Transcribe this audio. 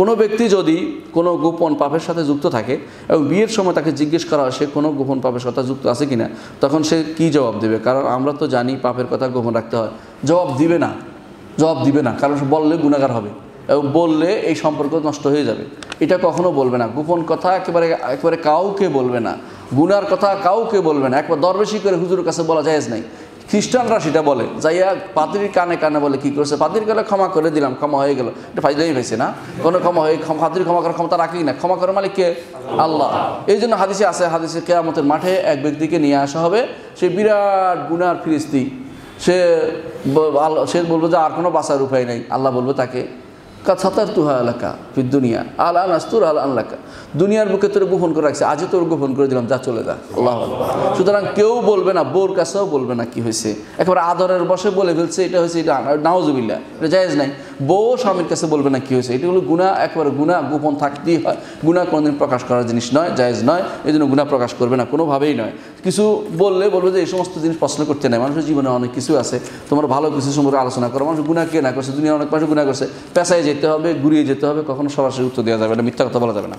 কোনো ব্যক্তি যদি কোনো গোপন পাপের সাথে যুক্ত থাকে এবং বিয়ের সময় তাকে জিজ্ঞেস করা হয় সে কোনো গোপন পাপের সাথে যুক্ত আছে কিনা, তখন সে কি জবাব দেবে? কারণ আমরা তো জানি পাপের কথা গোপন রাখতে হয়। জবাব দিবে না, কারণ বললে গুনাহগার হবে এবং বললে এই সম্পর্ক নষ্ট হয়ে যাবে। এটা কখনো বলবে না। গোপন কথা একেবারে কাউকে বলবে না, গুনার কথা কাউকে বলবে না। একবার দরবেশি করে হুজুরের কাছে বলা জায়েজ নাই। খ্রিস্টানরা সেটা বলে, যাইয়া পাদ্রীর কানে কানে বলে কি করেছে, পাদ্রীর কানে ক্ষমা করে দিলাম, ক্ষমা হয়ে গেল। এটা ফাইলেই হয়েছে না, কোনো পাদ্রী ক্ষমা করার ক্ষমতা রাখেই না। ক্ষমা করার মালিক কে? আল্লাহ। এই জন্য হাদিসে আছে, হাদিসে কিয়ামতের মাঠে এক ব্যক্তিকে নিয়ে আসা হবে, সে বিরাট গুনার ফিরিস্তি। সে বলবে যে আর কোনো বাঁচার উপায় নেই। আল্লাহ বলবে তাকে কাছাতার তুহা এলাকা ফির দুনিয়া আল্লাহ নাস্তুর আল আল্লাকা, দুনিয়ার বুকে তোর গোপন করে রাখছে, আজও তোর গোপন করে দিলাম, যা চলে যা। আল্লাহ। সুতরাং কেউ বলবে না, বোর কাছেও বলবে না কি হয়েছে, একেবারে আদরের বসে বলে ফেলছে এটা হয়েছে, এটা নাউজুবিল্লাহ, এটা জায়েজ নাই। বউ স্বামীর কাছে বলবে না কি হয়েছে, এটা হলো গুনাহ, একেবারে গুনাহ, গোপন থাকতেই হয়। গুনাহ কোনোদিন প্রকাশ করার জিনিস নয়, জায়েজ নয়। এই জন্য গুনাহ প্রকাশ করবে না, কোনোভাবেই নয়। কিছু বললে বলবে যে এই সমস্ত জিনিস প্রশ্ন করতে নেই, মানুষের জীবনে অনেক কিছু আছে, তোমার ভালো কিছু সম্পর্কে আলোচনা করো। মানুষ গুনাহ কে না করছে, দুনিয়া অনেক মানুষ গুনাহ করছে, পেশায় যেতে হবে, ঘুরিয়ে যেতে হবে, কখনো সরাসরি উত্তর দেওয়া যাবে না, মিথ্যা কথা বলা যাবে না।